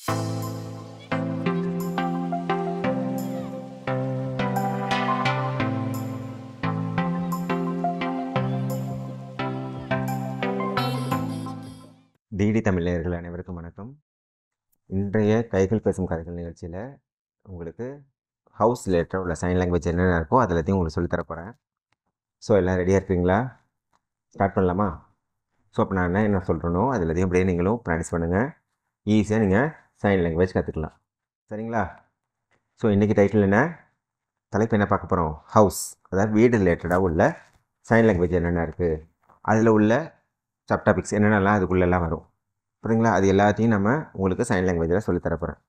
DD Tamil நேயர்கள் அனைவருக்கும் வணக்கம். இன்றைய கைகள் பேசும் கதைகள் நிகழ்ச்சியில் உங்களுக்கு ஹவுஸ் ரிலேட்டட் உள்ள சைன் லாங்குவேஜ் என்னென்ன இருக்கோ அது எல்லாத்தையும் உங்களுக்கு சொல்லித்தர போகிறேன். ஸோ எல்லாம் ரெடியாக இருக்கீங்களா? ஸ்டார்ட் பண்ணலாமா? ஸோ இப்போ நான் என்ன சொல்கிறேனோ அது எல்லாத்தையும் அப்படியே நீங்களும் ப்ராக்டிஸ் பண்ணுங்கள். ஈஸியாக நீங்கள் சைன் லாங்குவேஜ் கற்றுக்கலாம். சரிங்களா? ஸோ இன்றைக்கி டைட்டில் என்ன, தலைப்பு என்ன பார்க்க போகிறோம்? ஹவுஸ், அதாவது வீடு ரிலேட்டடாக உள்ள சைன் லாங்குவேஜ் என்னென்ன இருக்குது, அதில் உள்ள சப்டாபிக்ஸ் என்னென்னலாம் அதுக்குள்ளெல்லாம் வரும். புரியுங்களா? அது எல்லாத்தையும் நம்ம உங்களுக்கு சைன் லாங்குவேஜில் சொல்லித்தர போகிறேன்.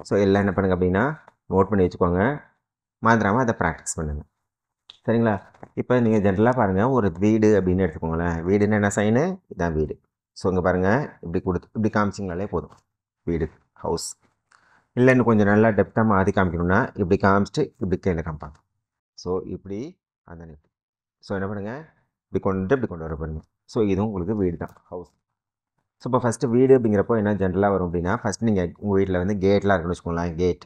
ஸோ எல்லாம் என்ன பண்ணுங்கள் அப்படின்னா நோட் பண்ணி வச்சுக்கோங்க, மறந்துடாமல் அதை ப்ராக்டிஸ் பண்ணுங்கள். சரிங்களா? இப்போ நீங்கள் ஜென்ரலாக பாருங்கள், ஒரு வீடு அப்படின்னு எடுத்துக்கோங்களேன். வீடுன்னு என்ன சைனு? இதுதான் வீடு. ஸோ இங்கே பாருங்கள், இப்படி காமிச்சிங்கனாலே போதும், வீடு, ஹவுஸ். இல்லை இன்னும் கொஞ்சம் நல்லா டெப்த்தாக மாற்றி காமிக்கணும்னா இப்படி காமிச்சிட்டு இப்படி கீழே காமிப்பாங்க. ஸோ இப்படி அந்த இப்படி. ஸோ என்ன பண்ணுங்கள், இப்படி கொண்டு வர பாருங்கள். ஸோ இதுவும் உங்களுக்கு வீடு தான், ஹவுஸ். ஸோ இப்போ ஃபஸ்ட்டு வீடு அப்படிங்கிறப்போ என்ன ஜென்ரலாக வரும் அப்படின்னா, ஃபஸ்ட்டு நீங்கள் உங்கள் வீட்டில் வந்து கேட்லாம் இருக்குன்னு வச்சுக்கோங்களேன், கேட்.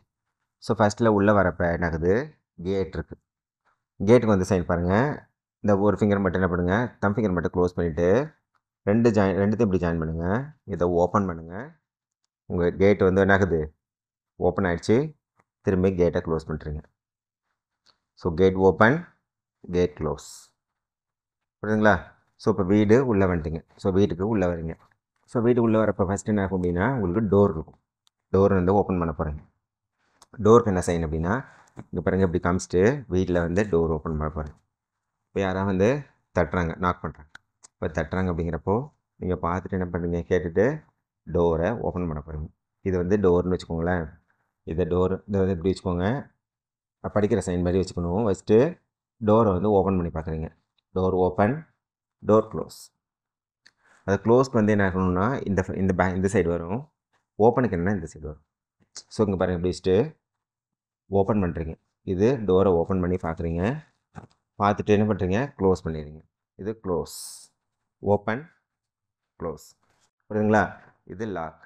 ஸோ ஃபஸ்ட்டில் உள்ளே வரப்போ என்னாகுது, கேட் இருக்குது. கேட்டுக்கு வந்து சைன் பாருங்கள், இந்த ஒரு ஃபிங்கர் மட்டும் என்ன பண்ணுங்கள், தம் ஃபிங்கர் மட்டும் க்ளோஸ் பண்ணிவிட்டு ரெண்டுத்தையும் இப்படி ஜாயின் பண்ணுங்கள். இதை ஓப்பன் பண்ணுங்கள். உங்கள் கேட் வந்து என்னாகுது, ஓப்பன் ஆகிடுச்சு. திரும்பி கேட்டை க்ளோஸ் பண்ணுறீங்க. So gate open, gate close. புரியுதுங்களா? ஸோ இப்போ வீடு உள்ளே வந்துட்டிங்க. ஸோ வீட்டுக்கு உள்ளே வரீங்க. ஸோ வீட்டுக்கு உள்ளே வரப்போ ஃபஸ்ட்டு என்ன ஆகும் அப்படின்னா, உங்களுக்கு டோர் இருக்கும். டோர் வந்து ஓப்பன் பண்ண போகிறீங்க. டோருக்கு என்ன சைன் அப்படின்னா, இங்கே பாருங்கள், இப்படி காமிச்சிட்டு வீட்டில் வந்து டோர் ஓப்பன் பண்ண போகிறேன். இப்போ யாராவது வந்து தட்டுறாங்க, நாக் பண்ணுறாங்க. இப்போ தட்டுறாங்க அப்படிங்கிறப்போ நீங்கள் பார்த்துட்டு என்ன பண்ணுறீங்க, கேட்டுட்டு டோரை ஓப்பன் பண்ண போகிறீங்க. இது வந்து டோர்னு வச்சுக்கோங்களேன். இதை வந்து இப்படி வச்சுக்கோங்க, படிக்கிற சைன் மாதிரி வச்சுக்கணும். ஃபஸ்ட்டு டோரை வந்து ஓப்பன் பண்ணி பார்க்குறீங்க. Door open, door close. அது க்ளோஸ்க்கு வந்து என்ன ஆகணும்னா இந்த சைடு வரும், ஓப்பனுக்கு என்ன இந்த சைடு வரும். ஸோ இங்கே பாருங்கள், இப்படி வச்சுட்டு ஓப்பன் பண்ணுறீங்க. இது டோரை ஓப்பன் பண்ணி பார்க்குறீங்க. பார்த்துட்டு என்ன பண்ணுறீங்க, க்ளோஸ் பண்ணிடுறீங்க. இது க்ளோஸ், ஓப்பன், க்ளோஸ். புரியுதுங்களா? இது லாக்.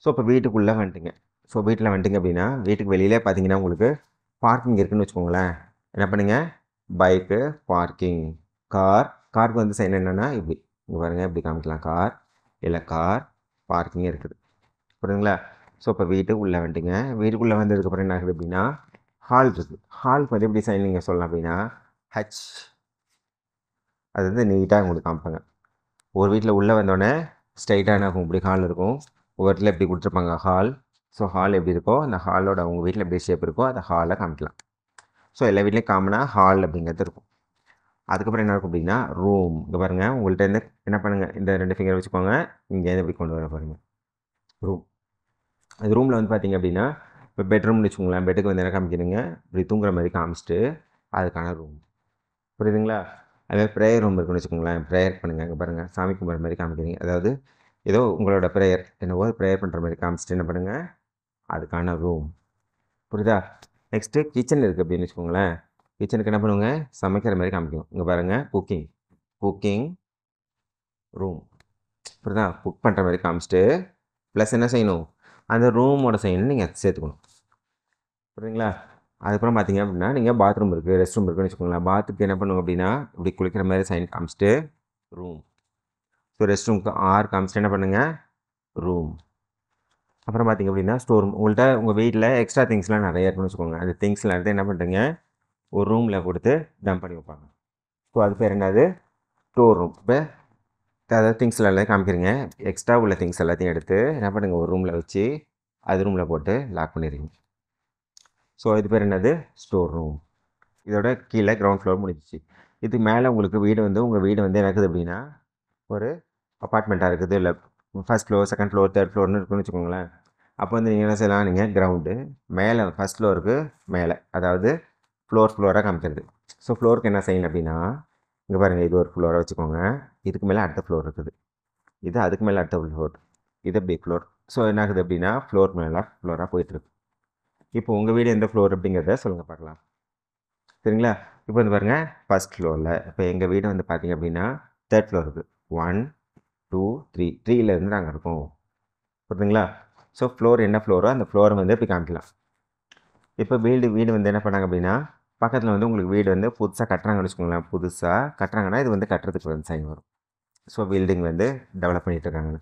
ஸோ இப்போ வீட்டுக்குள்ளே வந்துட்டிங்க. ஸோ வீட்டில் வந்துட்டிங்க அப்படின்னா, வீட்டுக்கு வெளியிலே பார்த்தீங்கன்னா உங்களுக்கு பார்க்கிங் இருக்குதுன்னு வச்சுக்கோங்களேன். என்ன பண்ணுங்க, பைக்கு, பார்க்கிங், காருக்கு வந்து சைன் என்னென்னா இப்படி இங்கே பாருங்கள், இப்படி காமிக்கலாம், கார், இல்லை கார் பார்க்கிங் இருக்குது. புரியுதுங்களா? ஸோ இப்போ வீட்டுக்கு உள்ளே வந்துட்டிங்க. வீட்டுக்குள்ளே வந்ததுக்கப்புறம் என்ன ஆகுது அப்படின்னா, ஹால் இருக்குது. ஹாலுக்கு வந்து எப்படி சைன் நீங்கள் சொல்லலாம் அப்படின்னா, ஹச். அது வந்து நீட்டாக உங்களுக்கு காமிப்பாங்க. ஒரு வீட்டில் உள்ளே வந்தோடனே ஸ்ட்ரைட்டாக என்ன ஆகும், இப்படி ஹால் இருக்கும். ஒவ்வொரு இடத்துல எப்படி கொடுத்துருப்பாங்க, ஹால். ஸோ ஹால் எப்படி இருக்கோ, அந்த ஹாலோட உங்கள் வீட்டில் எப்படி ஷேப் இருக்கோ அதை ஹாலில் காமிக்கலாம். ஸோ எல்லா வீட்லேயும் காமனாக ஹால் அப்படிங்கிறது இருக்கும். அதுக்கப்புறம் என்ன இருக்கும் அப்படின்னா, ரூம். இங்கே பாருங்கள், உங்கள்கிட்ட இருந்து என்ன பண்ணுங்கள், இந்த 2 ஃபிங்கர் வச்சுக்கோங்க, இங்கேருந்து இப்படி கொண்டு வர பாருங்கள், ரூம். அது ரூமில் வந்து பார்த்திங்க அப்படின்னா, இப்போ பெட்ரூம்னு வச்சுக்கோங்களேன். பெட்டுக்கு வந்து என்ன காமிக்கிறீங்க, இப்படி தூங்குற மாதிரி காமிச்சிட்டு அதுக்கான ரூம். புரியுதுங்களா? அதே ப்ரேயர் ரூம் இருக்குன்னு வச்சுக்கோங்களேன். ப்ரேயர் பண்ணுங்கள், இங்கே பாருங்கள், சாமி கும்பிட்ற மாதிரி காமிக்கிறீங்க. அதாவது ஏதோ உங்களோட ப்ரேயர் என்னவோ ப்ரேயர் பண்ணுற மாதிரி காமிச்சிட்டு என்ன பண்ணுங்கள், அதுக்கான ரூம். புரியுதா? நெக்ஸ்ட்டு கிச்சன் இருக்குது அப்படின்னு வச்சுக்கோங்களேன். கிச்சனுக்கு என்ன பண்ணுவாங்க, சமைக்கிற மாதிரி காமிக்கும். இங்கே பாருங்கள், குக்கிங் ரூம். புரியுதா? குக் பண்ணுற மாதிரி காமிச்சிட்டு ப்ளஸ் என்ன செய்யணும், அந்த ரூமோட சைன் நீங்கள் சேர்த்துக்கணும். புரியுதுங்களா? அதுக்கப்புறம் பார்த்தீங்க அப்படின்னா, நீங்கள் பாத்ரூம் இருக்குது, ரெஸ்ட் ரூம் இருக்குன்னு வச்சுக்கோங்களேன். பாத்துக்கு என்ன பண்ணுவோம் அப்படின்னா, இப்படி குளிக்கிற மாதிரி சைன் காமிச்சிட்டு ரூம். ஸோ ரெஸ்ட் ரூமுக்கு ஆர் காமிச்சிட்டு என்ன பண்ணுங்கள், ரூம். அப்புறம் பார்த்திங்க அப்படின்னா, ஸ்டோர் ரூம். உங்கள் வீட்டில் எக்ஸ்ட்ரா திங்ஸ்லாம் நிறைய இருக்குன்னு வச்சுக்கோங்க. அந்த திங்ஸ்லாம் எடுத்து என்ன பண்ணுறீங்க, ஒரு ரூமில் கொடுத்து டம்ப் பண்ணி வைப்பாங்க. ஸோ அது பேர் என்னது, ஸ்டோர் ரூம். இப்போ அதாவது திங்ஸில் எல்லாம் காமிக்கிறீங்க, எக்ஸ்ட்ரா உள்ள திங்ஸ் எல்லாத்தையும் எடுத்து என்ன பண்ணுங்கள், ஒரு ரூமில் வச்சு அது ரூமில் போட்டு லாக் பண்ணிடுறீங்க. ஸோ இது பேர் என்னது, ஸ்டோர் ரூம். இதோட கீழே கிரவுண்ட் ஃப்ளோர் முடிஞ்சிச்சு. இதுக்கு மேலே உங்களுக்கு உங்கள் வீடு வந்து இருக்குது அப்படின்னா, ஒரு அப்பார்ட்மெண்ட்டாக இருக்குது, இல்லை first floor, second floor, third ஃப்ளோர்னு இருக்குன்னு வச்சுக்கோங்களேன். அப்போ வந்து நீங்கள் என்ன செய்யலாம், நீங்கள் கிரவுண்டு மேலே ஃபஸ்ட் ஃப்ளோருக்கு மேலே, அதாவது ஃப்ளோராக காமிக்கிறது. ஸோ ஃப்ளோருக்கு என்ன செய்யணும் அப்படின்னா, இங்கே பாருங்கள், இது ஒரு ஃப்ளோராக வச்சுக்கோங்க. இதுக்கு மேலே அடுத்த ஃப்ளோர் இருக்குது, இது அதுக்கு மேலே அடுத்த ஃப்ளோர், இது பிக் ஃப்ளோர். ஸோ என்ன ஆகுது அப்படின்னா, ஃப்ளோர் மேலே ஃப்ளோராக போயிட்டுருக்கு. இப்போ உங்கள் வீடு எந்த ஃப்ளோர் அப்படிங்கிறத சொல்லுங்கள் பார்க்கலாம். சரிங்களா? இப்போ வந்து பாருங்கள், ஃபஸ்ட் ஃப்ளோரில். இப்போ எங்கள் வீடு வந்து பார்த்திங்க அப்படின்னா தேர்ட் ஃப்ளோர் இருக்குது. 1 2 3 3லேருந்து நாங்கள் இருக்கோம். புரியுதுங்களா? ஸோ ஃப்ளோர் என்ன ஃப்ளோரோ அந்த ஃப்ளோரை வந்து இப்படி காமிக்கலாம். இப்போ வீடு வந்து என்ன பண்ணாங்க அப்படின்னா, பக்கத்தில் வந்து உங்களுக்கு வீடு வந்து புதுசாக கட்டுறாங்கன்னு வச்சுக்கோங்களேன். புதுசாக கட்டுறாங்கன்னா இது வந்து கட்டுறதுக்கு வந்து சைன் வரும். ஸோ பில்டிங் வந்து டெவலப் பண்ணிகிட்டு இருக்காங்கன்னு.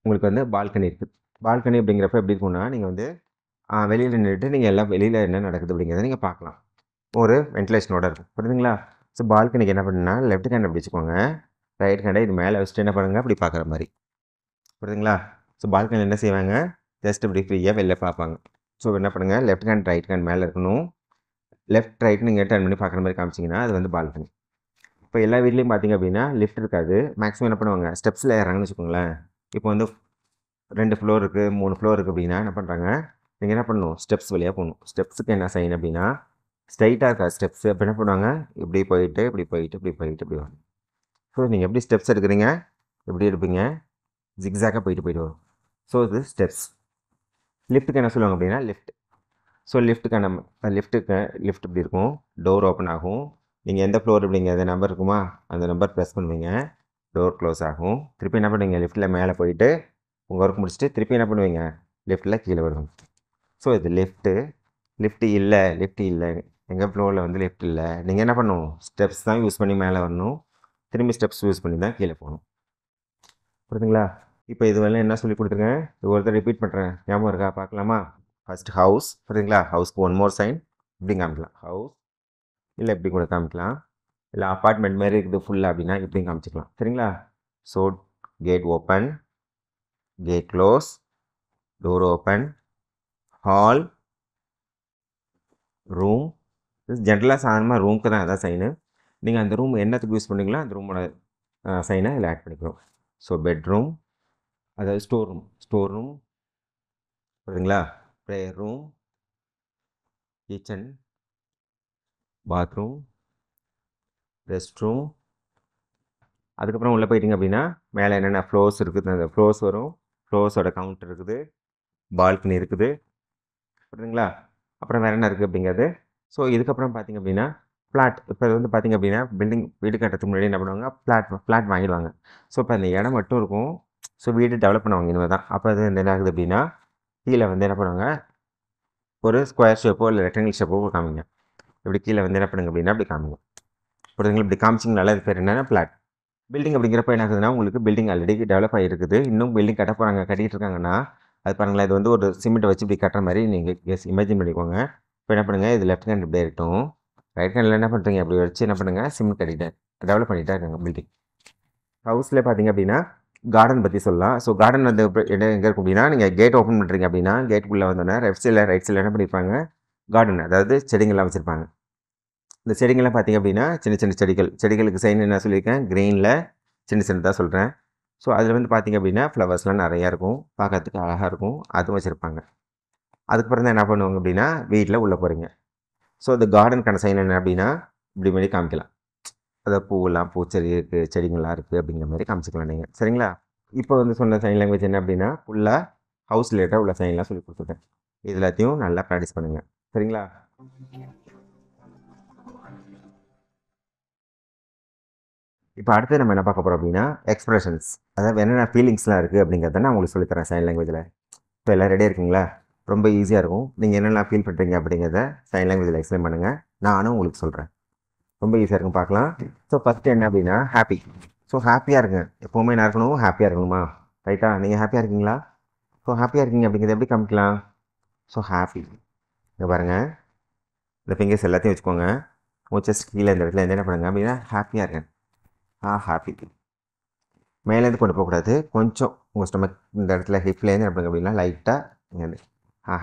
உங்களுக்கு வந்து பால்கனி இருக்குது. பால்கனி அப்படிங்கிறப்ப எப்படி இருக்கும்னா, நீங்கள் வந்து வெளியில் நின்றுட்டு நீங்கள் எல்லாம் வெளியில் என்ன நடக்குது அப்படிங்கிறத நீங்கள் பார்க்கலாம். ஒரு வென்டிலேஷனோட இருக்கும். புரியுதுங்களா? ஸோ பால்கனிக்கு என்ன பண்ணுன்னா, லெஃப்ட் ஹேண்ட் அப்படி வச்சுக்கோங்க. ரைட் ஹேண்டை இது மேலே வச்சுட்டு என்ன பண்ணுங்க, அப்படி பார்க்குற மாதிரி. புரியுதுங்களா? ஸோ பால்கனியில் என்ன செய்வாங்க, ஜஸ்ட் இப்படி ஃப்ரீயாக வெளில பார்ப்பாங்க. ஸோ என்ன பண்ணுங்கள், லெஃப்ட் ஹேண்ட் ரைட் ஹேண்ட் மேலே இருக்கணும். லெஃப்ட் ரைட் நீங்கள் டர்ன் பண்ணி பார்க்குற மாதிரி காமிச்சிங்கன்னா அது வந்து பால்கனி. இப்போ எல்லா வீட்லேயும் பார்த்தீங்க அப்படின்னா லிஃப்ட் இருக்காது. மேக்ஸிமம் என்ன பண்ணுவாங்க, ஸ்டெப்ஸில் ஏறாங்கன்னு வச்சுக்கோங்களேன். இப்போ வந்து 2 ஃப்ளோர் இருக்குது, 3 ஃப்ளோர் இருக்குது அப்படின்னா என்ன பண்ணுறாங்க, நீங்கள் என்ன பண்ணணும், ஸ்டெப்ஸ் வழியாக போகணும். ஸ்டெப்ஸுக்கு என்ன சைன் அப்படின்னா, ஸ்ட்ரைட்டாக இருக்கா ஸ்டெப்ஸு. அப்போ என்ன பண்ணுவாங்க, இப்படி போயிட்டு இப்படி போயிட்டு இப்படி போயிட்டு இப்படி வரும். ஸோ நீங்கள் எப்படி ஸ்டெப்ஸ் எடுக்கிறீங்க, எப்படி எடுப்பீங்க, ஜிக்ஸாக்காக போயிட்டு வரும். ஸோ இது ஸ்டெப்ஸ். லிஃப்ட்டுக்கு என்ன சொல்லுவாங்க அப்படின்னா லிஃப்ட். ஸோ லிஃப்ட்டுக்கான லிஃப்ட் இப்படி இருக்கும், டோர் ஓப்பன் ஆகும். நீங்கள் எந்த ஃப்ளோர் இப்படிங்க எந்த நம்பர் இருக்குமா அந்த நம்பர் ப்ரெஸ் பண்ணுவீங்க, டோர் க்ளோஸ் ஆகும். திருப்பி என்ன பண்ணுவீங்க, லிஃப்ட்டில் மேலே போயிட்டு உங்கள் ஒர்க் முடிச்சுட்டு திருப்பி என்ன பண்ணுவீங்க, லிஃப்ட்டில் கீழே வருவாங்க. ஸோ இது லிஃப்ட்டு இல்லை எங்கள் ஃப்ளோரில் வந்து லிஃப்ட் இல்லை. நீங்கள் என்ன பண்ணணும், ஸ்டெப்ஸ் தான் யூஸ் பண்ணி மேலே வரணும். திரும்பி ஸ்டெப்ஸ் யூஸ் பண்ணி தான் கீழே போகணும். புரியுதுங்களா? இப்போ இது வரலாம் என்ன சொல்லி கொடுத்துருக்கேன், இது ஒருத்தர் ரிப்பீட் பண்ணுறேன், ஞாபகம் இருக்கா, பார்க்கலாமா? First house. புரியுதுங்களா? ஹவுஸ்க்கு ஒன் மோர் சைன் இப்படி காமிக்கலாம், ஹவுஸ். இல்லை இப்படி கூட காமிக்கலாம். இல்லை அப்பார்ட்மெண்ட் மாதிரி இருக்குது ஃபுல்லாக அப்படின்னா இப்படியும் காமிச்சிக்கலாம். சரிங்களா? So gate open, gate close, door open, hall, room. ஜென்ரலாக சாதாரணமாக ரூமுக்கு தான் அதான் சைனு. நீங்கள் அந்த ரூம் என்னத்துக்கு யூஸ் பண்ணுறீங்களோ அந்த ரூமோட சைனை இதில் ஆட் பண்ணிக்கிறோம். ஸோ பெட்ரூம், அதாவது ஸ்டோர் ரூம் புரியுதுங்களா, prayer room, kitchen, bathroom, rest room. அதுக்கப்புறம் உள்ளே போயிட்டிங்க அப்படின்னா மேலே என்னென்ன ஃப்ளோர்ஸ் இருக்குது, அந்த ஃப்ளோர்ஸ் வரும். ஃப்ளோர்ஸோட கவுண்டர் இருக்குது, பால்கனி இருக்குது. புரியுதுங்களா? அப்புறம் வேறு என்ன இருக்குது அப்படிங்கிறது. ஸோ இதுக்கப்புறம் பார்த்திங்க அப்படின்னா ஃப்ளாட். இப்போ வந்து பார்த்திங்க அப்படின்னா வீடு கட்டுறதுக்கு முன்னாடி என்ன பண்ணுவாங்க, ஃப்ளாட் வாங்கிடுவாங்க. ஸோ இப்போ அந்த இடம் மட்டும் இருக்கும். ஸோ வீடு டெவலப் பண்ணுவாங்க இனிமேல் தான். அப்போ அது என்ன ஆகுது அப்படின்னா கீழே வந்து என்ன பண்ணுவாங்க, ஒரு ஸ்கொயர் ஷேப்போ இல்லை ரெக்டாங்கிள் ஷேப்போ காமிங்க. இப்படி கீழே வந்து என்ன பண்ணுங்க அப்படின்னா அப்படி காமிங்க. புரியுதுங்களா? இப்படி காமிச்சிங்கனால அது பேர் என்னென்னா ஃப்ளாட். பில்டிங் அப்படிங்கிறப்ப என்ன ஆகுதுன்னா, உங்களுக்கு பில்டிங் ஆல்ரெடி டெவலப் ஆகிருக்குது, இன்னும் பில்டிங் கட்டிகிட்டு இருக்காங்கன்னா அது பாருங்களேன், இது வந்து ஒரு சிமெண்ட்டை வச்சு இப்படி கட்டுற மாதிரி நீங்கள் இமேஜின் பண்ணிக்கோங்க. இப்போ என்ன பண்ணுங்கள், இது லெஃப்ட் ஹேண்ட் இப்படியே இருக்கட்டும், ரைட் ஹேண்டில் என்ன பண்ணுறீங்க, அப்படி வச்சு என்ன பண்ணுங்கள், சிமெண்ட் கட்டிட்டு டெவலப் பண்ணிகிட்டே இருக்காங்க பில்டிங். ஹவுஸில் பார்த்தீங்க அப்படின்னா கார்டன் பற்றி சொல்லலாம். ஸோ கார்டன் வந்து இடம் எங்கே இருக்கும் அப்படின்னா, நீங்கள் கேட் ஓப்பன் பண்ணுறீங்க அப்படின்னா கேட்டுக்குள்ளே வந்தோன்னே ரைட் சைடில் என்ன பண்ணியிருப்பாங்க, கார்டன், அதாவது செடிங்கள்லாம் வச்சுருப்பாங்க. இந்த செடிங்கள்லாம் பார்த்திங்க அப்படின்னா சின்ன சின்ன செடிகளுக்கு சைன் என்ன சொல்லியிருக்கேன், க்ரீனில் சின்னதாக சொல்கிறேன். ஸோ அதில் வந்து பார்த்திங்க அப்படின்னா ஃப்ளவர்ஸ்லாம் நிறையா இருக்கும், பார்க்கறதுக்கு அழகாக இருக்கும், அதுவும் வச்சுருப்பாங்க. அதுக்கப்புறம் தான் என்ன பண்ணுவாங்க அப்படின்னா வீட்டில் உள்ளே போகிறீங்க. ஸோ இந்த கார்டனுக்கான சைன் என்ன அப்படின்னா இப்படி மாதிரி காமிக்கலாம், அதாவது பூச்செடி இருக்குது, செடிங்கள்லாம் இருக்குது அப்படிங்கிற மாதிரி காமிச்சிக்கலாம் நீங்கள். சரிங்களா? இப்போ வந்து சொன்ன சைன் லாங்குவேஜ் என்ன அப்படின்னா ஃபுல்லாக ஹவுஸ் ரிலேட்டாக உள்ள சைன்லாம் சொல்லி கொடுத்துருக்கேன். இது எல்லாத்தையும் நல்லா ப்ராக்டிஸ் பண்ணுங்கள். சரிங்களா? இப்போ அடுத்து நம்ம என்ன பார்க்க போகிறோம் அப்படின்னா எக்ஸ்பிரஷன்ஸ், அதாவது என்னென்ன ஃபீலிங்ஸ்லாம் இருக்குது அப்படிங்கிறத நான் உங்களுக்கு சொல்லித்தரேன் சைன் லாங்குவேஜில். இப்போ எல்லாம் ரெடியாக இருக்குங்களா? ரொம்ப ஈஸியாக இருக்கும். நீங்கள் என்னெல்லாம் ஃபீல் பண்ணுறீங்க அப்படிங்கிறத சைன் லாங்குவேஜில் எக்ஸ்பிளைன் பண்ணுங்கள், நானும் உங்களுக்கு சொல்கிறேன். ரொம்ப ஈஸியாக இருக்கும், பார்க்கலாம். ஸோ ஃபஸ்ட்டு என்ன அப்படின்னா ஹாப்பி. ஸோ ஹாப்பியாக இருங்க, எப்போவுமே என்ன இருக்கணும், ஹாப்பியாக இருக்கணுமா? ரைட்டா? நீங்கள் ஹாப்பியாக இருக்கீங்களா? ஸோ ஹாப்பியாக இருக்கீங்க அப்படிங்கிறத எப்படி காமிக்கலாம்? ஸோ ஹாப்பி, இங்கே பாருங்கள், இந்த ஃபிங்கர்ஸ் எல்லாத்தையும் வச்சுக்கோங்க. உங்கள் செஸ்ட் கீழே இந்த இடத்துல என்ன பண்ணுங்க அப்படின்னா ஹாப்பியாக இருக்கேன். ஹாப்பி. மேலேருந்து கொண்டு போகக்கூடாது, கொஞ்சம் உங்கள் ஸ்டொமக் இந்த இடத்துல ஹிப்லேருந்து என்ன பண்ணுங்க அப்படின்னா லைட்டாக இங்கே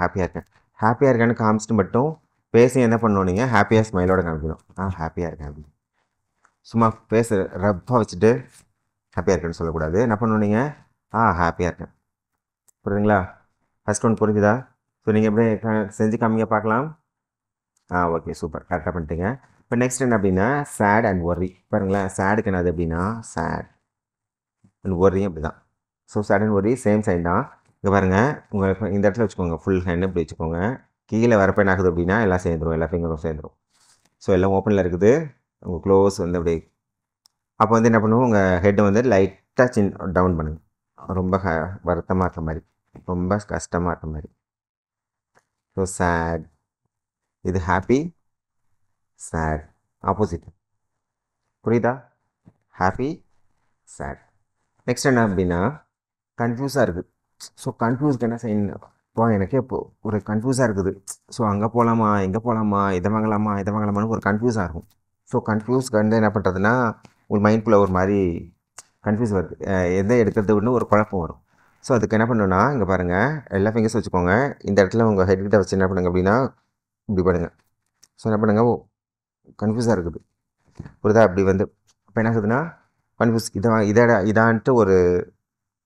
ஹாப்பியாக இருக்கேன். ஹாப்பியாக இருக்கேன்னு காமிச்சிட்டு மட்டும் ஃபேஸை என்ன பண்ணணும், நீங்கள் ஹாப்பியாக ஸ்மைலோட காமிக்கணும். ஹாப்பியாக இருக்கேன் அப்படின்னு சும்மா ஃபேஸ் ரப்பாக வச்சுட்டு ஹாப்பியாக இருக்கேன்னு சொல்லக்கூடாது. என்ன பண்ணணும் நீங்கள், ஹாப்பியாக இருக்கேன். புரியுதுங்களா? ஃபஸ்ட் ஒன்று புரிஞ்சுதா? ஸோ நீங்கள் எப்படி செஞ்சு காமிங்க பார்க்கலாம். ஓகே, சூப்பர், கரெக்டாக பண்ணிட்டீங்க. இப்போ நெக்ஸ்ட் என்ன அப்படின்னா சேட் அண்ட் ஒர்ரி. பாருங்களேன், சேடுக்கு என்னது அப்படின்னா சேட் அண்ட் ஒர்ரியும் அப்படி தான். So sad and worry same sign தான். இங்கே பாருங்கள், உங்கள் இந்த இடத்துல வச்சுக்கோங்க, ஃபுல் ஹேண்டு இப்படி வச்சுக்கோங்க. கீழே வரப்போ என்ன ஆகுது அப்படின்னா எல்லாம் சேர்ந்துடும், எல்லா ஃபிங்கரும் சேர்ந்துடும். ஸோ எல்லாம் ஓப்பனில் இருக்குது, உங்கள் க்ளோஸ் வந்து அப்படி. அப்போ வந்து என்ன பண்ணுவோம், உங்கள் ஹெட்டை வந்து லைட்டாக டவுன் பண்ணுங்கள், ரொம்ப வருத்தமாக இருக்க மாதிரி. ரொம்ப கஷ்டமாக இருக்க மாதிரி. So sad. இது ஹாப்பி, சேட், ஆப்போசிட். புரியுதா? Happy, sad. நெக்ஸ்ட் என்ன அப்படின்னா கன்ஃபியூஸாக இருக்குது. ஸோ கன்ஃபியூஸ்க்கு என்ன செய்யணும்? இப்போ எனக்கே இப்போ ஒரு கன்ஃபியூஸாக இருக்குது. ஸோ அங்கே போகலாமா, எங்கே போகலாமா, இதை வாங்கலாமா, இதை வாங்கலாமான்னு ஒரு கன்ஃபியூஸாக இருக்கும். ஸோ கன்ஃபியூஸ்க்கு வந்து என்ன பண்ணுறதுன்னா உங்கள் மைண்ட்குள்ளே ஒரு மாதிரி கன்ஃபியூஸ் வருது, எதை எடுக்கிறது விட்டு ஒரு குழப்பம் வரும். ஸோ அதுக்கு என்ன பண்ணணும்னா இங்கே பாருங்கள், எல்லா ஃபிங்கர்ஸ் வச்சுக்கோங்க. இந்த இடத்துல உங்கள் ஹெட்கிட்ட வச்சு என்ன பண்ணுங்க அப்படின்னா இப்படி பண்ணுங்க. ஸோ என்ன பண்ணுங்க, கன்ஃபியூஸாக இருக்குது. புரியுதா? அப்படி வந்து இப்போ என்ன ஆகுதுன்னா கன்ஃபியூஸ் இதான்ட்டு ஒரு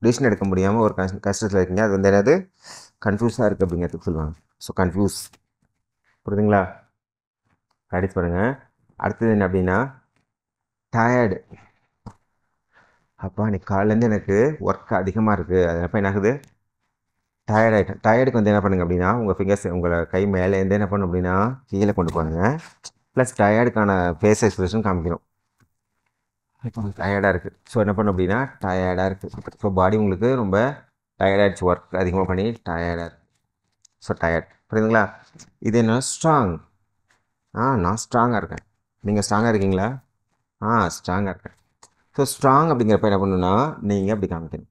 டிசிஷன் எடுக்க முடியாமல் ஒரு கஷ்டத்தில் இருக்கீங்க. அது வந்து என்னது கன்ஃபியூஸாக இருக்குது அப்படிங்கிறதுக்கு சொல்லுவாங்க. So confuse. புரியுதுங்களா? ப்ராக்டிஸ் பண்ணுங்கள். அடுத்தது என்ன அப்படின்னா டயர்டு. அப்பா இன்னைக்கு காலையிலேருந்து எனக்கு ஒர்க் அதிகமாக இருக்குது, அதப்போ என்ன ஆகுது, டயர்ட் ஆகிட்டேன். டயர்டுக்கு வந்து என்ன பண்ணுங்க அப்படின்னா உங்கள் ஃபிங்கர்ஸ் உங்களை கை மேலேருந்து என்ன பண்ணணும் அப்படின்னா கீழே கொண்டு போங்க. ப்ளஸ் டயர்டுக்கான ஃபேஸ் எக்ஸ்பிரஷன் காமிக்கணும். இப்போ டயர்டாக இருக்குது. ஸோ என்ன பண்ணணும் அப்படின்னா டயர்டாக இருக்குது. ஸோ பாடி உங்களுக்கு ரொம்ப டயர்டாகிடுச்சு, ஒர்க் அதிகமாக பண்ணி டயர்டாக இருக்குது. So tired. புரியுதுங்களா? இது என்ன ஸ்ட்ராங். நான் ஸ்ட்ராங்காக இருக்கேன். நீங்கள் ஸ்ட்ராங்காக இருக்கீங்களா? ஸ்ட்ராங்காக இருக்கேன். ஸோ ஸ்ட்ராங் அப்படிங்கிறப்ப என்ன பண்ணணும்னா நீங்கள் அப்படி காமிக்கணும்.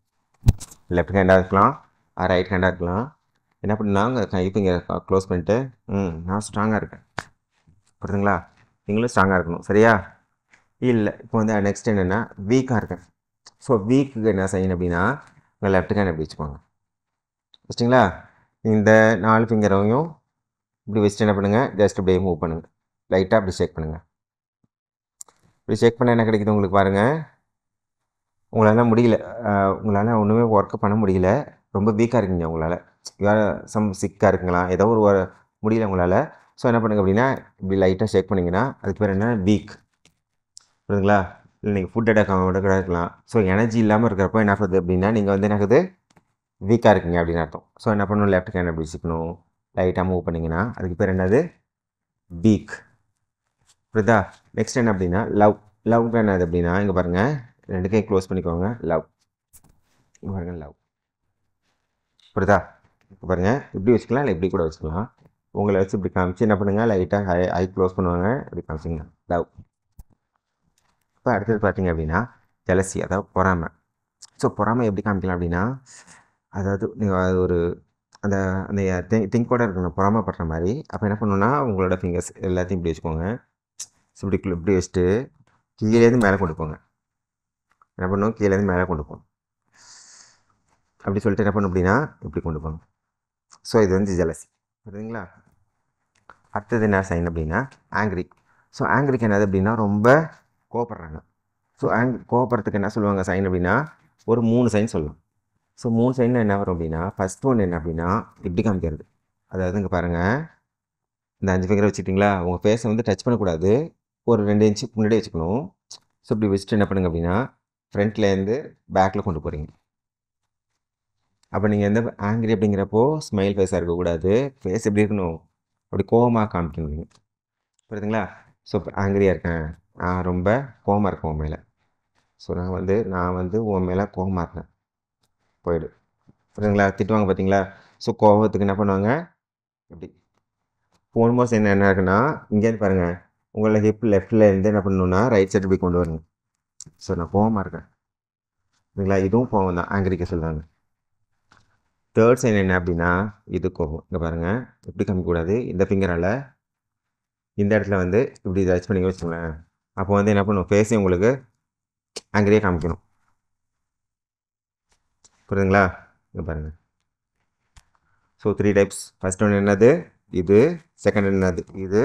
லெஃப்ட் ஹேண்டாக இருக்கலாம், ரைட் ஹேண்டாக இருக்கலாம். என்ன பண்ணுன்னா இப்போ இங்கே க்ளோஸ் பண்ணிட்டு நான் ஸ்ட்ராங்காக இருக்கேன். புரியுதுங்களா? நீங்களும் ஸ்ட்ராங்காக இருக்கணும். சரியா? இல்லை இப்போ வந்து நெக்ஸ்ட் என்னென்னா வீக்காக இருக்கேன். ஸோ வீக்குக்கு என்ன செய்யணும் அப்படின்னா உங்கள் லெஃப்ட் ஹேண்ட் எப்படி வச்சுக்கோங்க. வச்சிங்களா? இந்த 4 ஃபிங்கரையும் இப்படி வச்சுட்டு என்ன பண்ணுங்கள், ஜஸ்ட் அப்படியே மூவ் பண்ணுங்கள். லைட்டாக அப்படி ஷேக் பண்ணுங்கள். இப்படி ஷேக் பண்ணால் என்ன கிடைக்குது உங்களுக்கு பாருங்கள். உங்களால் முடியல, உங்களால் ஒன்றுமே ஒர்க்கு பண்ண முடியல, ரொம்ப வீக்காக இருக்கீங்க. உங்களால் வேறு சிக்காக இருக்குங்களா, ஏதோ ஒரு முடியல உங்களால். ஸோ என்ன பண்ணுங்க அப்படின்னா இப்படி லைட்டாக ஷேக் பண்ணிங்கன்னா அதுக்கு பேர் என்ன, வீக். புரியுதுங்களா? இல்லை நீங்கள் ஃபுட் எடுக்க இருக்கலாம். ஸோ எனர்ஜி இல்லாமல் இருக்கிறப்போ என்ன ஆகுது அப்படின்னா நீங்கள் வந்து என்ன ஆகுது, வீக்காக இருக்கீங்க அப்படின்னு அர்த்தம். ஸோ என்ன பண்ணணும், லெஃப்ட் ஹேண்ட் அப்படி வச்சுக்கணும், லைட்டாக மூவ் பண்ணிங்கன்னா அதுக்கு பேர் என்னது, வீக். புரியுதா? நெக்ஸ்ட் என்ன அப்படின்னா லவ். லவ் என்னது அப்படின்னா இங்கே பாருங்கள், 2 கையும் க்ளோஸ் பண்ணிக்கோங்க. லவ். இங்கே பாருங்கள், லவ். புரியுதா? இப்போ பாருங்கள், இப்படி வச்சுக்கலாம், இல்லை இப்படி கூட வச்சுக்கலாம். உங்களை வச்சு இப்படி காமிச்சு என்ன பண்ணுங்கள், லைட்டாக ஐ க்ளோஸ் பண்ணுவாங்க, இப்படி காமிச்சிங்க. லவ். இப்போ அடுத்தது பார்த்தீங்க அப்படின்னா ஜெலசி, அதாவது பொறாமை. ஸோ பொறாமை எப்படி காமிக்கலாம் அப்படின்னா, அதாவது நீங்கள் அது ஒரு அந்த அந்த திங்கோட இருக்கணும் பொறாமைப்படுற மாதிரி. அப்போ என்ன பண்ணணுன்னா உங்களோட ஃபிங்கர்ஸ் எல்லாத்தையும் இப்படி வச்சுக்கோங்க. ஸோ இப்படி வச்சுட்டு கீழேருந்து மேலே கொண்டு போங்க. என்ன பண்ணணும், கீழேருந்து மேலே கொண்டு போங்க. அப்படி சொல்லிட்டு என்ன பண்ணணும் அப்படின்னா இப்படி கொண்டு போங்க. ஸோ இது வந்து ஜெலசி. புரியுதுங்களா? அடுத்தது என்ன சைன் அப்படின்னா ஆங்க்ரி. ஸோ ஆங்க்ரிக்கு என்னது அப்படின்னா ரொம்ப கோவப்படுறாங்க. ஸோ கோவப்படுறதுக்கு என்ன சொல்லுவாங்க சைன் அப்படின்னா ஒரு 3 சைன் சொல்லலாம். ஸோ 3 சைனில் என்ன வரும் அப்படின்னா ஃபஸ்ட் ஒன்று என்ன அப்படின்னா இப்படி காமிக்கிறது. அதாவது இங்கே பாருங்கள், இந்த 5 ஃபிங்கரை வச்சுக்கிட்டிங்களா, உங்கள் ஃபேஸை வந்து டச் பண்ணக்கூடாது, ஒரு 2 இன்ச்சு முன்னாடி வச்சுக்கணும். ஸோ இப்படி வச்சுட்டு என்ன பண்ணுங்க அப்படின்னா ஃப்ரண்ட்லேருந்து பேக்கில் கொண்டு போகிறீங்க. அப்போ நீங்கள் எந்த ஆங்கிரி அப்படிங்கிறப்போ ஸ்மைல் ஃபேஸாக இருக்கக்கூடாது, ஃபேஸ் எப்படி இருக்கணும், அப்படி கோவமாக காமிக்கணும் நீங்கள். புரியுதுங்களா? ஸோ இப்போ ஆங்கிரியாக இருக்கேன், நான் ரொம்ப கோவமாக இருக்கேன் உன் மேலே. ஸோ நான் வந்து உன் மேலே கோவமாக இருக்கேன், போயிடு. புரியுதுங்களா? திட்டுவாங்க பார்த்தீங்களா? ஸோ கோவத்துக்கு என்ன பண்ணுவாங்க, இப்படி. போன் சைன் என்ன இருக்குன்னா இங்கேருந்து பாருங்கள், உங்களை ஹிப் லெஃப்டில் இருந்து என்ன பண்ணணுன்னா ரைட் சைடு இப்படி கொண்டு வரணும். ஸோ நான் கோவமாக இருக்கேன். சரிங்களா? இதுவும் கோவம் தான், ஆங்கிரிக்க சொல்லுவாங்க. தேர்ட் சைன் என்ன அப்படின்னா இது கோவம். இங்கே பாருங்கள், எப்படி காமிக்கக்கூடாது, இந்த ஃபிங்கரால் இந்த இடத்துல வந்து இப்படி டச் பண்ணி வச்சுக்கோங்களேன். அப்போ வந்து என்ன பண்ணும், ஃபேஸே உங்களுக்கு ஆங்கிரியாக காமிக்கணும். புரியுதுங்களா? இங்கே பாருங்கள். So 3 types. ஃபஸ்ட் ஒன்று என்னது, இது. செகண்ட் என்னது, இது.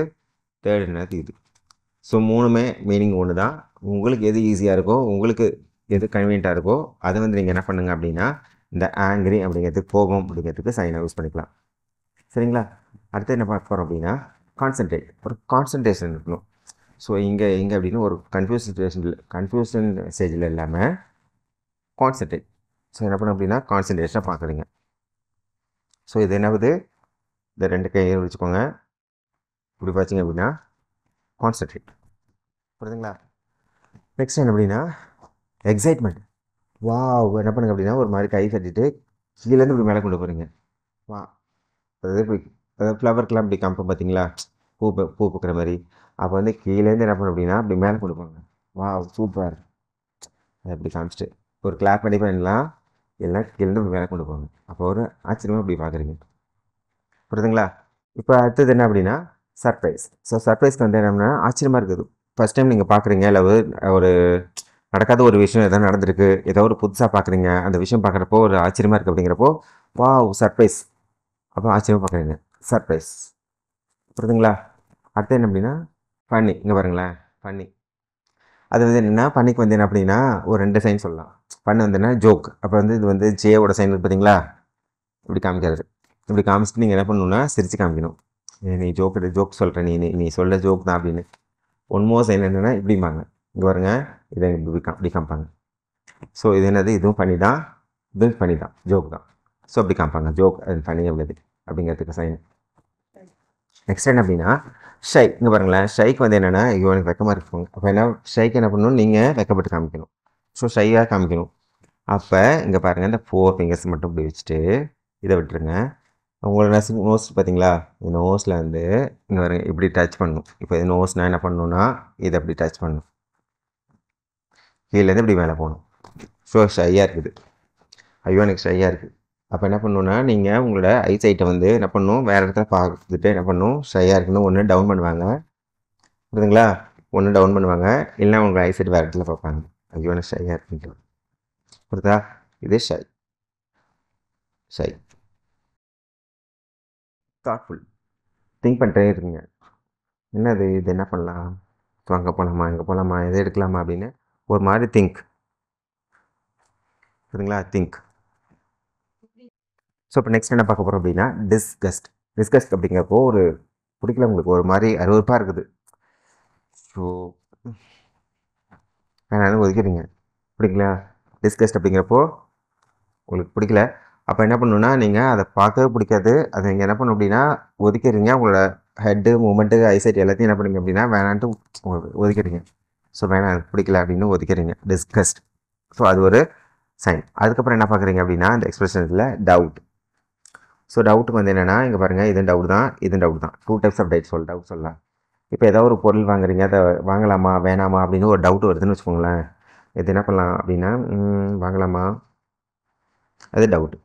தேர்ட் என்னது, இது. ஸோ 3மே மீனிங் ஒன்று தான். உங்களுக்கு எது ஈஸியாக இருக்கோ, உங்களுக்கு எது கன்வீனியண்ட்டாக இருக்கோ அதை வந்து நீங்கள் என்ன பண்ணுங்கள் அப்படின்னா இந்த ஆங்கிரி அப்படிங்கிறதுக்கு, கோபம் அப்படிங்கிறதுக்கு சைனை யூஸ் பண்ணிக்கலாம். சரிங்களா? அடுத்து என்ன பார்க்க போகிறோம் அப்படின்னா கான்சன்ட்ரேட். ஒரு கான்சன்ட்ரேஷன் இருக்கணும். ஸோ இங்கே அப்படின்னு ஒரு கன்ஃபியூஷன் ஸ்டேஜில் இல்லாமல் கான்சன்ட்ரேட். ஸோ என்ன பண்ண அப்படின்னா கான்சன்ட்ரேஷனாக பார்க்குறீங்க. ஸோ இது என்னாவது, இந்த 2 கையை வச்சுக்கோங்க, இப்படி பார்த்தீங்க அப்படின்னா கான்சன்ட்ரேட். புரியுதுங்களா? நெக்ஸ்ட் என்ன அப்படின்னா எக்ஸைட்மெண்ட். என்ன பண்ணுங்க அப்படின்னா ஒரு மாதிரி கை தட்டிட்டு கீழேருந்து இப்படி மேலே கொண்டு போகிறீங்க. வா அதாவது இப்படி அதாவது ஃப்ளவருக்குலாம் இப்படி காமிப்போம் பார்த்தீங்களா, பூ பூக்கிற மாதிரி. அப்போ வந்து கீழேருந்து என்ன பண்ணணும் அப்படின்னா அப்படி மேலே கொண்டு போங்க. வா சூப்பர். அதை அப்படி காமிச்சிட்டு ஒரு கிளாப் பண்ணி பண்ணலாம், இல்லைன்னா கீழேருந்து இப்படி மேலே கொண்டு போங்க. அப்போ ஒரு ஆச்சரியமாக இப்படி பார்க்குறீங்க. புரியுதுங்களா? இப்போ அடுத்தது என்ன அப்படின்னா சர்ப்ரைஸ். ஸோ சர்ப்ரைஸ்க்கு வந்து என்னன்னா ஆச்சரியமாக இருக்குது. ஃபஸ்ட் டைம் நீங்கள் பார்க்குறீங்க, இல்லை ஒரு நடக்காத ஒரு விஷயம் எதாவது நடந்திருக்கு, ஏதோ ஒரு புதுசாக பார்க்குறீங்க, அந்த விஷயம் பார்க்குறப்போ ஒரு ஆச்சரியமாக இருக்குது அப்படிங்கிறப்போ வாவ் சர்ப்ரைஸ். அப்போ ஆச்சரியமாக பார்க்குறீங்க, சர்ப்ரைஸ். புரியுதுங்களா? அடுத்து என்ன அப்படின்னா ஃபன்னி. இங்கே பாருங்களேன், ஃபன்னி. அது வந்து என்னென்னா ஃபன்னிக்கு வந்து என்ன அப்படின்னா ஒரு 2 சைன் சொல்லலாம். ஃபன் வந்து என்ன ஜோக். அப்போ வந்து இது வந்து ஜேவோட சைன் இருக்குது பார்த்தீங்களா, இப்படி காமிக்கிறது. இப்படி காமிச்சிட்டு நீங்கள் என்ன பண்ணணுன்னா சிரித்து காமிக்கணும். நீ ஜோக் சொல்கிற, நீ நீ சொல்ல ஜோக் தான் அப்படின்னு. ஒன் மோர் சைன் என்னென்னா இப்படிம்பாங்க. இங்கே பாருங்க, இதை இப்படி காமிப்பாங்க. ஸோ இது என்னது, இதுவும் ஃபன்னி தான், இதுவும் ஃபன்னி தான், ஜோக் தான். ஸோ அப்படி காமிப்பாங்க, ஜோக் அது ஃபன்னி உள்ளது அப்படிங்கிறதுக்கு சைன். நெக்ஸ்ட் என்ன அப்படின்னா ஷை. இங்கே பாருங்களேன், ஷைக்கு வந்து என்னென்னா இவனுக்கு வெக்கமாக இருக்குங்க. அப்போ என்ன ஷைக்கு என்ன பண்ணணும், நீங்கள் வெக்கப்பட்டு காமிக்கணும். ஸோ ஷையாக காமிக்கணும். அப்போ இங்கே பாருங்கள், இந்த 4 ஃபிங்கர்ஸ் மட்டும் இப்படி வச்சுட்டு இதை விட்டுருங்க. உங்களோட நோஸ் பார்த்தீங்களா, இந்த நோஸில் வந்து இங்கே பாருங்க இப்படி டச் பண்ணணும். இப்போ இது நோஸ்னால் என்ன பண்ணணுன்னா இதை அப்படி டச் பண்ணணும், கீழேருந்து இப்படி மேலே போகணும். ஸோ ஷையாக இருக்குது, ஐயோ எனக்கு ஷையாக இருக்குது. அப்போ என்ன பண்ணணுன்னா நீங்கள் உங்களோட ஐசைட்டை வந்து என்ன பண்ணணும், வேறு இடத்துல பார்த்துட்டு என்ன பண்ணணும், ஷையாக இருக்குன்னு ஒன்று டவுன் பண்ணுவாங்க. புரியுதுங்களா? ஒன்று டவுன் பண்ணுவாங்க, இல்லைன்னா உங்கள் ஐசைட் வேறு இடத்துல பார்ப்பாங்க. ஐயோ எனக்கு ஷையாக இருக்குன்ட்டு. புரியுதா? இது ஷை. Shy thoughtful. திங்க் பண்ணிட்டே இருக்குங்க, என்னது இது, என்ன பண்ணலாம், ஸோ அங்கே போகலாமா, இங்கே போகலாமா, எதை எடுக்கலாமா அப்படின்னு ஒரு மாதிரி திங்க். புரியுதுங்களா? திங்க். ஸோ இப்போ நெக்ஸ்ட் என்ன பார்க்க போகிறோம் அப்படின்னா டிஸ்கஸ்ட். டிஸ்கஸ்ட் அப்படிங்கிறப்போ ஒரு பிடிக்கல உங்களுக்கு, ஒரு மாதிரி அருவருப்பாக இருக்குது. ஸோ நான் ஒதுக்கிறீங்க, பிடிக்கல. டிஸ்கஸ்ட் அப்படிங்கிறப்போ உங்களுக்கு பிடிக்கல. அப்போ என்ன பண்ணணுன்னா நீங்கள் அதை பார்க்கவே பிடிக்காது, அதை நீங்கள் என்ன பண்ணணும் அப்படின்னா ஒதுக்கிறீங்க. உங்களோட ஹெட்டு மூமெண்ட்டு ஐசைட் எல்லாத்தையும் என்ன பண்ணுங்க அப்படின்னா வேணான்ட்டு ஒதுக்கிறீங்க. ஸோ வேணாம் எனக்கு பிடிக்கல அப்படின்னு ஒதுக்கிறீங்க, டிஸ்கஸ்ட். ஸோ அது ஒரு சைன். அதுக்கப்புறம் என்ன பார்க்குறீங்க அப்படின்னா இந்த எக்ஸ்பிரஷன்ஸில் டவுட். ஸோ டவுட்டுக்கு வந்து என்னென்னா இங்கே பாருங்கள், இது டவுட் தான், இது டவுட் தான். 2 டைப்ஸ் ஆஃப் டவுட் சொல்லலாம். இப்போ ஏதாவது ஒரு பொருள் வாங்குறீங்க, அதை வாங்கலாமா வேணாமா அப்படின்னு ஒரு டவுட் வருதுன்னு வச்சுக்கோங்களேன். இது என்ன பண்ணலாம் அப்படின்னா வாங்கலாமா, அது டவுட்.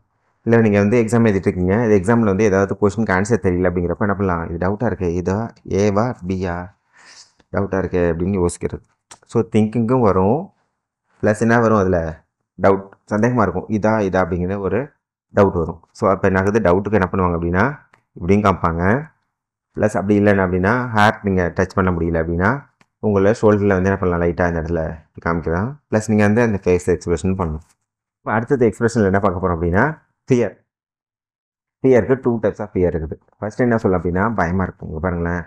இல்லை நீங்கள் வந்து எக்ஸாம் எழுதிட்டுருக்கீங்க, இது எக்ஸாமில் வந்து ஏதாவது கொஸ்டினுக்கு ஆன்சர் தெரியல அப்படிங்கிறப்ப என்ன பண்ணலாம், இது டவுட்டாக இருக்கே, இதா ஏவா பியா, டவுட்டாக இருக்கே அப்படின்னு யோசிக்கிறது. ஸோ திங்கிங்கும் வரும், ப்ளஸ் என்ன வரும் அதில் டவுட், சந்தேகமாக இருக்கும், இதா அப்படிங்கிற ஒரு டவுட் வரும். ஸோ அப்போ என்ன ஆகுது, டவுட்டுக்கு என்ன பண்ணுவாங்க அப்படின்னா இப்படியும் காமிப்பாங்க. ப்ளஸ் அப்படி இல்லைன்னா அப்படின்னா ஹேர் நீங்கள் டச் பண்ண முடியல அப்படின்னா உங்களை ஷோல்டரில் வந்து என்ன பண்ணலாம், லைட்டாக இந்த இடத்துல காமிக்கலாம். ப்ளஸ் நீங்கள் வந்து அந்த ஃபேஸ் எக்ஸ்பிரஷன் பண்ணணும். இப்போ அடுத்தது எக்ஸ்பிரஷனில் என்ன பார்க்க போகிறோம் அப்படின்னா ஃபியர். ஃபியருக்கு 2 டைப்ஸ் ஆஃப் ஃபியர் இருக்குது. ஃபஸ்ட்டு என்ன சொல்லலாம் அப்படின்னா பயமாக இருக்கும். இங்கே பாருங்களேன்,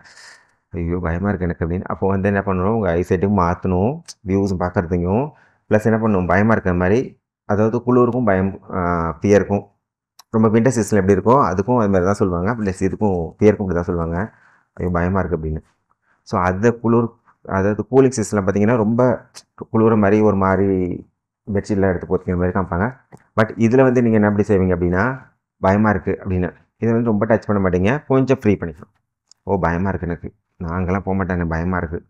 ஐயோ பயமாக இருக்குது எனக்கு அப்படின்னு. அப்போ வந்து என்ன பண்ணணும், உங்கள் ஐசைட்டுக்கு மாற்றணும், வியூஸும் பார்க்குறதையும். ப்ளஸ் என்ன பண்ணணும், பயமாக இருக்கிற மாதிரி, அதாவது குளிருக்கும் பயம், ஃபியருக்கும் ரொம்ப வின்டர் சீசனில் எப்படி இருக்கோ அதுக்கும் அது மாதிரி தான் சொல்லுவாங்க. ப்ளஸ் இதுக்கும் ஃபியருக்கும் இப்படி தான் சொல்லுவாங்க, ஐயோ பயமாக இருக்குது அப்படின்னு. ஸோ அதாவது கூலிங் சீசனில் பார்த்தீங்கன்னா ரொம்ப குளிர மாதிரி ஒரு மாதிரி பெட்ஷீட்லாம் எடுத்து போத்திக்கிற மாதிரி காமிப்பாங்க. பட் இதில் வந்து நீங்கள் என்ன எப்படி செய்வீங்க அப்படின்னா பயமாக இருக்குது அப்படின்னு இதை வந்து ரொம்ப டச் பண்ண மாட்டீங்க, கொஞ்சம் ஃப்ரீ பண்ணிக்கணும். ஓ பயமாக இருக்குது எனக்கு, நான் அங்கெல்லாம் போக மாட்டேன், எனக்கு பயமாக இருக்குது.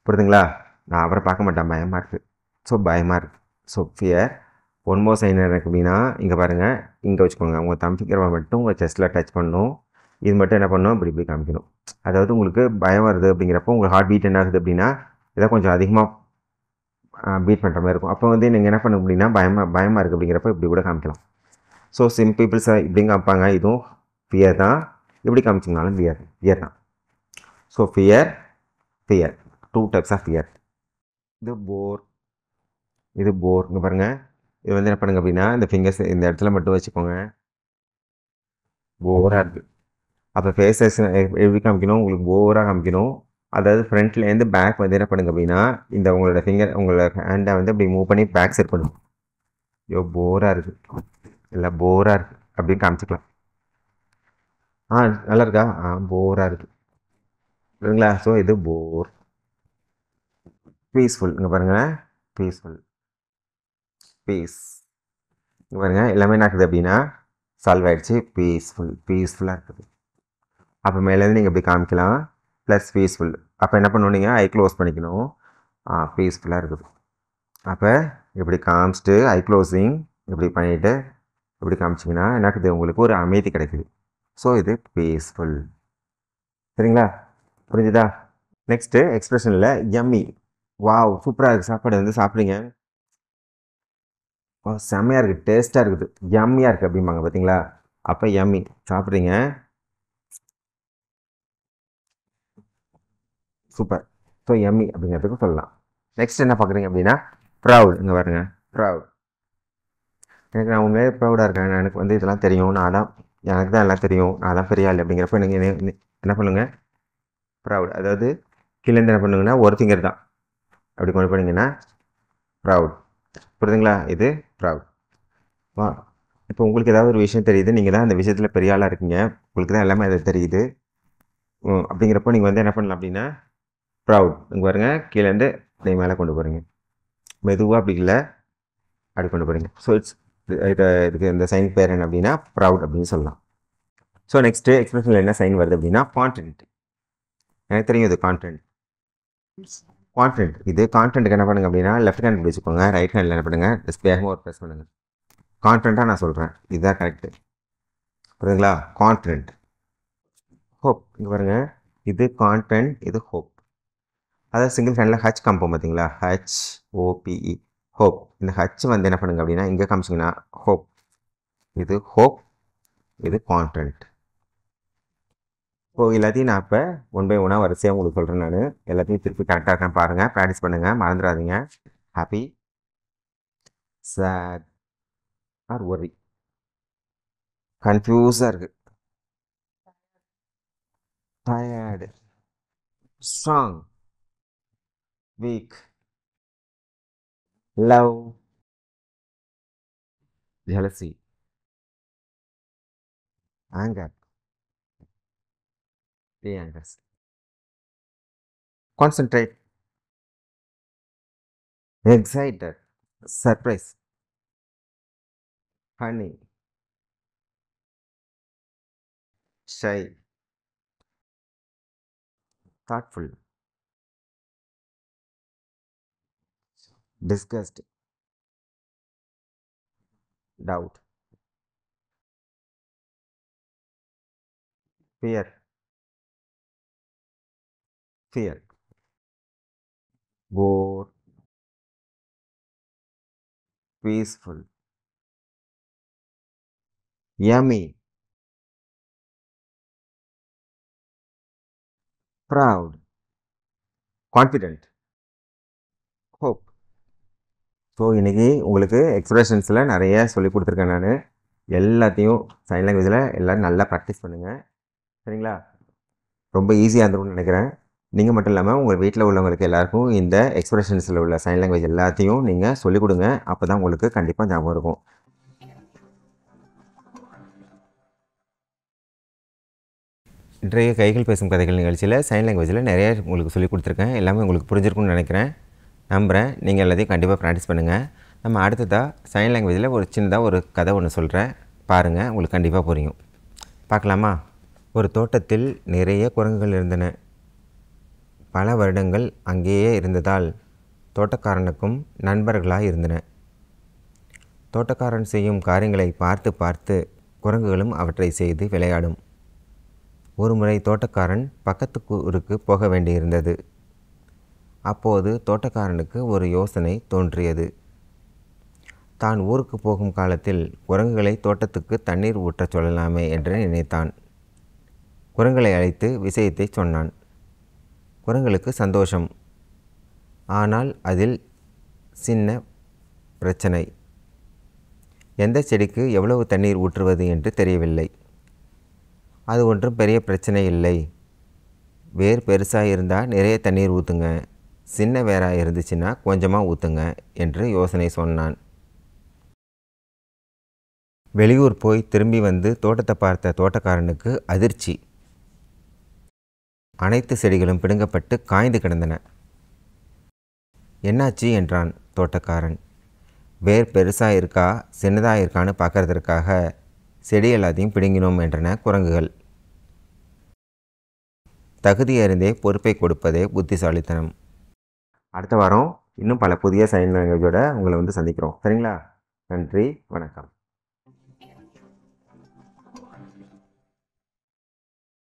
புரியுதுங்களா? நான் அவரை பார்க்க மாட்டேன், பயமாக இருக்குது. ஸோ பயமாக இருக்குது. So fear. One more sign எனக்கு அப்படின்னா இங்கே பாருங்கள், இங்கே வச்சுக்கோங்க, உங்கள் தம்பிக்கிறவங்க மட்டும் உங்கள் செஸ்ட்டில் டச் பண்ணணும். இது மட்டும் என்ன பண்ணணும், இப்படி இப்படி காமிக்கணும். அதாவது உங்களுக்கு பயம் வருது அப்படிங்கிறப்போ உங்கள் ஹார்ட் பீட் என்ன ஆகுது அப்படின்னா இதை கொஞ்சம் அதிகமாக பீட் பண்ணுற மாதிரி இருக்கும். அப்போ வந்து நீங்கள் என்ன பண்ண அப்படின்னா பயமாக இருக்குது அப்படிங்கிறப்ப இப்படி கூட காமிக்கலாம். ஸோ பீப்புள்ஸை இப்படிங்க காமிப்பாங்க, இதுவும் ஃபியர் தான். இப்படி காமிச்சிங்கனாலும் ஃபியர் தான். So fear 2 types of fear. இது போர். இங்கே பாருங்கள், இது வந்து என்ன பண்ணுங்க அப்படின்னா இந்த ஃபிங்கர்ஸ் இந்த இடத்துல மட்டும் வச்சுக்கோங்க, போராக இருக்குது. அப்போ ஃபேஸஸ் எப்படி காமிக்கணும், உங்களுக்கு போராக காமிக்கணும். அதாவது ஃப்ரண்ட்லேருந்து பேக் வந்து என்ன பண்ணுங்க அப்படின்னா இந்த உங்களோட ஹேண்டை வந்து அப்படி மூவ் பண்ணி பேக் செட் பண்ணுங்க. ஐயோ போராக இருக்குது, இல்லை போராக இருக்குது அப்படின்னு காமிச்சிக்கலாம். நல்லா இருக்கா? போராக இருக்குது இல்லைங்களா? ஸோ இது போர். பீஸ்ஃபுல். இங்கே பாருங்களேன், பீஸ்ஃபுல், பீஸ். இங்க பாருங்க எல்லாமே என்ன ஆகுது அப்படின்னா சால்வ் ஆயிடுச்சு. பீஸ்ஃபுல்லாக இருக்குது. அப்போ மேலேருந்து நீங்கள் இப்படி காமிக்கலாம் ப்ளஸ் பீஸ்ஃபுல். அப்போ என்ன பண்ணணும், நீங்கள் ஐ க்ளோஸ் பண்ணிக்கணும். பீஸ்ஃபுல்லாக இருக்குது. அப்போ இப்படி காமிச்சிட்டு ஐ க்ளோஸிங் இப்படி பண்ணிவிட்டு இப்படி காமிச்சிங்கன்னா என்ன ஆகுது, உங்களுக்கு ஒரு அமைதி கிடைக்குது. ஸோ இது பீஸ்ஃபுல். சரிங்களா, புரிஞ்சுதா? Next எக்ஸ்பிரஷனில் yummy. வாவ் சூப்பராக இருக்குது சாப்பாடு வந்து சாப்பிட்றீங்க, செம்மையாக இருக்குது, டேஸ்ட்டாக இருக்குது, யம்மியாக இருக்குது அப்படிம்பாங்க பார்த்தீங்களா? அப்போ யம்மி சாப்பிட்றீங்க, சூப்பர். ஸோ யம்மி அப்படிங்கிறதுக்கு சொல்லலாம். நெக்ஸ்ட் என்ன பார்க்குறீங்க அப்படின்னா ப்ரவுட். இங்கே பாருங்க ப்ரவுட். எனக்கு நான் உண்மையிலே ப்ரௌடாக இருக்கேன், எனக்கு வந்து இதெல்லாம் தெரியும், எனக்கு தான் எல்லாம் தெரியும், நான் தான் பெரிய ஆள் அப்படிங்கிறப்ப நீங்கள் என்ன பண்ணுங்கள், ப்ரவுட். அதாவது கீழேருந்து என்ன பண்ணுங்கன்னா ஒரு ஃபிங்கர் தான் அப்படி கொண்டு போனீங்கன்னா ப்ரவுட். புரியுதுங்களா? இது ப்ரவுட். வா, இப்போ உங்களுக்கு ஏதாவது ஒரு விஷயம் தெரியுது, நீங்கள் தான் அந்த விஷயத்தில் பெரிய ஆளாக இருக்கீங்க, உங்களுக்கு தான் எல்லாமே அது தெரியுது அப்படிங்கிறப்போ நீங்கள் வந்து என்ன பண்ணலாம் அப்படின்னா ப்ரவுட். இங்கே பாருங்க கீழேருந்து நீங்கள் மேலே கொண்டு போகிறீங்க, மெதுவாக அப்படி இல்லை அப்படி கொண்டு போகிறீங்க. ஸோ இதுக்கு இந்த சைன் பேர் என்ன அப்படின்னா ப்ரவுட் அப்படின்னு சொல்லலாம். ஸோ நெக்ஸ்ட்டு எக்ஸ்பிரஷனில் என்ன சைன் வருது அப்படின்னா கான்டென்ட். எனக்கு தெரியும் இது கான்டென்ட். இது கான்டென்ட்டுக்கு என்ன பண்ணுங்க அப்படின்னா லெஃப்ட் ஹேண்ட் இப்படி வச்சுக்கோங்க, ரைட் ஹேண்டில் என்ன பண்ணுங்கள் வேகமாக ஒரு ப்ரெஸ் பண்ணுங்கள். கான்டென்ட்டாக நான் சொல்கிறேன், இதுதான் கரெக்டு. புரியுதுங்களா? கான்டென்ட். ஹோப். இங்கே பாருங்கள், இது கான்டென்ட், இது ஹோப். அதாவது சிங்கிள் ஹேண்டில் ஹச் காம்போம் பார்த்தீங்களா, HOPE ஹோப். இந்த ஹச் வந்து என்ன பண்ணுங்க அப்படின்னா இங்கே காமிச்சிங்கன்னா ஹோப். இது ஹோப், இது கான்டென்ட். ஸோ எல்லாத்தையும் நான் இப்போ ஒன் பை ஒன்னாக வரிசையாக உங்களுக்கு சொல்கிறேன். நான் எல்லாத்தையும் திருப்பி கரெக்டாக இருக்கேன் பாருங்கள், ப்ராக்டிஸ் பண்ணுங்கள், மறந்துடாதீங்க. ஹாப்பி, சேட் ஆர் ஒரி, கன்ஃபியூஸாக இருக்குது, tired, strong, week, love, jealousy, anger, angers, concentrate, excited, surprise, honey, shy, thoughtful, disgust, doubt, fear, bored, peaceful, yummy, proud, confident, hope. So இன்றைக்கி உங்களுக்கு எக்ஸ்பிரஷன்ஸில் நிறைய சொல்லி கொடுத்துருக்கேன் நான். எல்லாத்தையும் சைன் லாங்குவேஜில் எல்லோரும் நல்லா ப்ராக்டிஸ் பண்ணுங்கள். சரிங்களா? ரொம்ப ஈஸியாக இருந்துரும்னு நினைக்கிறேன். நீங்கள் மட்டும் இல்லாமல் உங்கள் வீட்டில் உள்ளவங்களுக்கு எல்லாருக்கும் இந்த எக்ஸ்பிரஷன்ஸில் உள்ள சைன் லாங்குவேஜ் எல்லாத்தையும் நீங்கள் சொல்லிக் கொடுங்க. அப்போ தான் உங்களுக்கு கண்டிப்பாக ஞாபகம் இருக்கும். இன்றைய கைகள் பேசும் கதைகள் நிகழ்ச்சியில் சைன் லாங்குவேஜில் நிறைய உங்களுக்கு சொல்லிக் கொடுத்துருக்கேன். எல்லாமே உங்களுக்கு புரிஞ்சிருக்கும்னு நினைக்கிறேன், நம்புகிறேன். நீங்கள் எல்லாத்தையும் கண்டிப்பாக ப்ராக்டிஸ் பண்ணுங்கள். நம்ம அடுத்ததாக சைன் லாங்குவேஜில் ஒரு சின்னதாக ஒரு கதை ஒன்று சொல்கிறேன், பாருங்கள், உங்களுக்கு கண்டிப்பாக புரியும். பார்க்கலாமா? ஒரு தோட்டத்தில் நிறைய குரங்குகள் இருந்தன. பல வருடங்கள் அங்கேயே இருந்ததால் தோட்டக்காரனுக்கும் நண்பர்களாக இருந்தன. தோட்டக்காரன் செய்யும் காரியங்களை பார்த்து பார்த்து குரங்குகளும் அவற்றை செய்து விளையாடும். ஒருமுறை தோட்டக்காரன் பக்கத்து ஊருக்கு போக வேண்டியிருந்தது. அப்போது தோட்டக்காரனுக்கு ஒரு யோசனை தோன்றியது. தான் ஊருக்கு போகும் காலத்தில் குரங்குகளை தோட்டத்துக்கு தண்ணீர் ஊற்றச் சொல்லலாமே என்று நினைத்தான். குரங்களை அழைத்து விஷயத்தை சொன்னான். குரங்களுக்கு சந்தோஷம். ஆனால் அதில் சின்ன பிரச்சனை. எந்த செடிக்கு எவ்வளவு தண்ணீர் ஊற்றுவது என்று தெரியவில்லை. அது ஒன்றும் பெரிய பிரச்சனை இல்லை, வேர் பெருசாக இருந்தால் நிறைய தண்ணீர் ஊற்றுங்க, சின்ன வேராக இருந்துச்சுன்னா கொஞ்சமாக ஊற்றுங்க என்று யோசனை சொன்னான். வெளியூர் போய் திரும்பி வந்து தோட்டத்தை பார்த்த தோட்டக்காரனுக்கு அதிர்ச்சி. அனைத்து செடிகளும் பிடுங்கப்பட்டு காய்ந்து கிடந்தன. என்னாச்சு என்றான் தோட்டக்காரன். வேர் பெருசாக இருக்கா சின்னதாக இருக்கான்னு பார்க்கறதற்காக செடி எல்லாத்தையும் பிடுங்கினோம் என்றன குரங்குகள். தகுதி அறிந்தே பொறுப்பை கொடுப்பதே புத்திசாலித்தனம். அடுத்த வாரம் இன்னும் பல புதிய சைன் லாங்குவேஜோட உங்களை வந்து சந்திக்கிறோம். சரிங்களா? நன்றி, வணக்கம்.